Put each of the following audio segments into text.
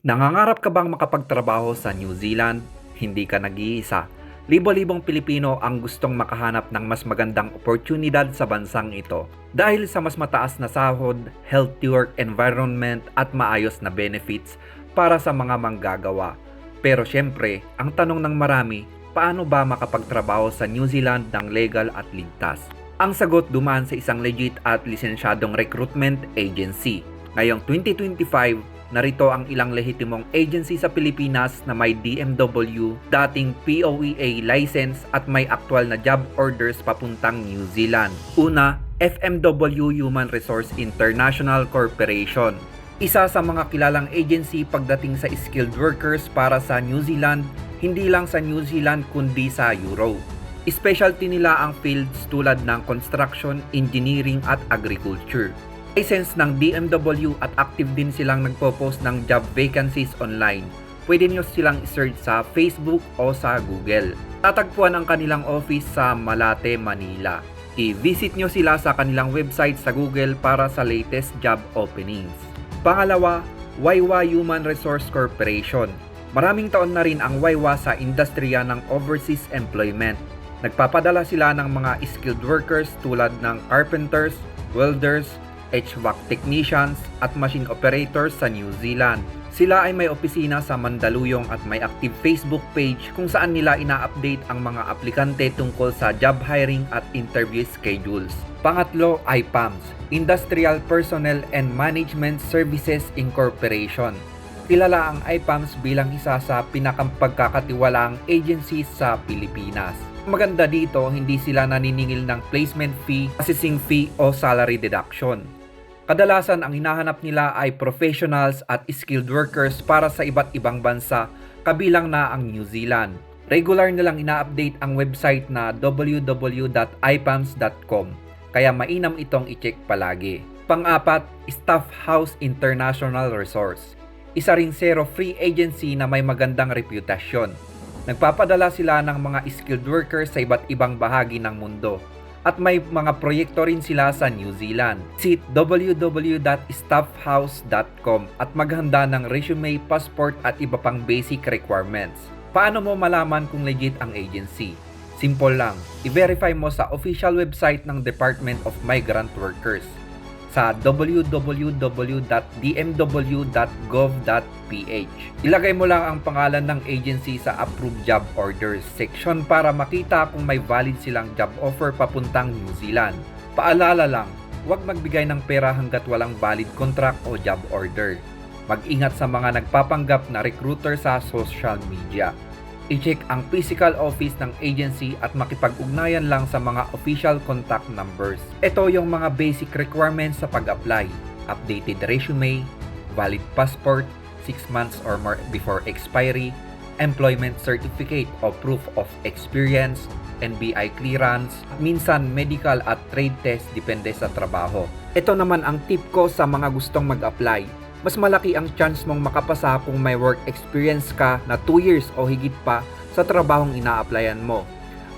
Nangangarap ka bang makapagtrabaho sa New Zealand? Hindi ka nag-iisa. Libo-libong Pilipino ang gustong makahanap ng mas magandang oportunidad sa bansang ito. Dahil sa mas mataas na sahod, healthy work environment at maayos na benefits para sa mga manggagawa. Pero syempre, ang tanong ng marami, paano ba makapagtrabaho sa New Zealand ng legal at ligtas? Ang sagot dumaan sa isang legit at lisensyadong recruitment agency. Ngayong 2025, narito ang ilang lehitimong agency sa Pilipinas na may DMW, dating POEA license at may aktwal na job orders papuntang New Zealand. Una, FMW Human Resource International Corporation. Isa sa mga kilalang agency pagdating sa skilled workers para sa New Zealand, hindi lang sa New Zealand kundi sa Europe. Specialty nila ang fields tulad ng construction, engineering at agriculture. License ng DMW at active din silang nagpo-post ng job vacancies online. Pwede nyo silang i-search sa Facebook o sa Google. Tatagpuan ang kanilang office sa Malate, Manila. I-visit nyo sila sa kanilang website sa Google para sa latest job openings. Pangalawa, Waiwa Human Resource Corporation. Maraming taon na rin ang Waiwa sa industriya ng overseas employment. Nagpapadala sila ng mga skilled workers tulad ng carpenters, welders, HVAC technicians at machine operators sa New Zealand. Sila ay may opisina sa Mandaluyong at may active Facebook page kung saan nila ina-update ang mga aplikante tungkol sa job hiring at interview schedules. Pangatlo, IPAMS, Industrial Personnel and Management Services Incorporation. Kilala ang IPAMS bilang isa sa pinakampagkakatiwalaang agency sa Pilipinas. Maganda dito, hindi sila naniningil ng placement fee, processing fee o salary deduction. Kadalasan ang hinahanap nila ay professionals at skilled workers para sa iba't ibang bansa, kabilang na ang New Zealand. Regular nilang ina-update ang website na www.ipams.com, kaya mainam itong i-check palagi. Pang-apat, Staff House International Resource. Isa ring zero-free agency na may magandang reputasyon. Nagpapadala sila ng mga skilled workers sa iba't ibang bahagi ng mundo at may mga proyekto rin sila sa New Zealand. Visit www.staffhouse.com at maghanda ng resume, passport at iba pang basic requirements. Paano mo malaman kung legit ang agency? Simple lang, i-verify mo sa official website ng Department of Migrant Workers sa www.dmw.gov.ph. Ilagay mo lang ang pangalan ng agency sa Approved Job Orders section para makita kung may valid silang job offer papuntang New Zealand. Paalala lang, huwag magbigay ng pera hanggat walang valid contract o job order. Mag-ingat sa mga nagpapanggap na recruiter sa social media. I-check ang physical office ng agency at makipag-ugnayan lang sa mga official contact numbers. Ito yung mga basic requirements sa pag-apply. Updated resume, valid passport, 6 months or more before expiry, employment certificate o proof of experience, NBI clearance, minsan medical at trade test depende sa trabaho. Ito naman ang tip ko sa mga gustong mag-apply. Mas malaki ang chance mong makapasa kung may work experience ka na 2 years o higit pa sa trabahong ina-applyan mo.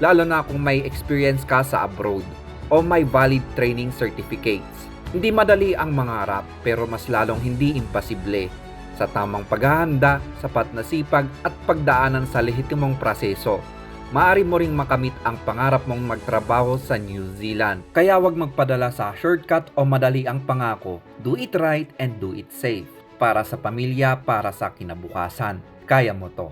Lalo na kung may experience ka sa abroad o may valid training certificates. Hindi madali ang mangarap pero mas lalong hindi imposible. Sa tamang paghahanda, sapat na sipag at pagdaanan sa lehitimong proseso, maaari mo ring makamit ang pangarap mong magtrabaho sa New Zealand. Kaya wag magpadala sa shortcut o madali ang pangako. Do it right and do it safe. Para sa pamilya, para sa kinabukasan. Kaya mo to.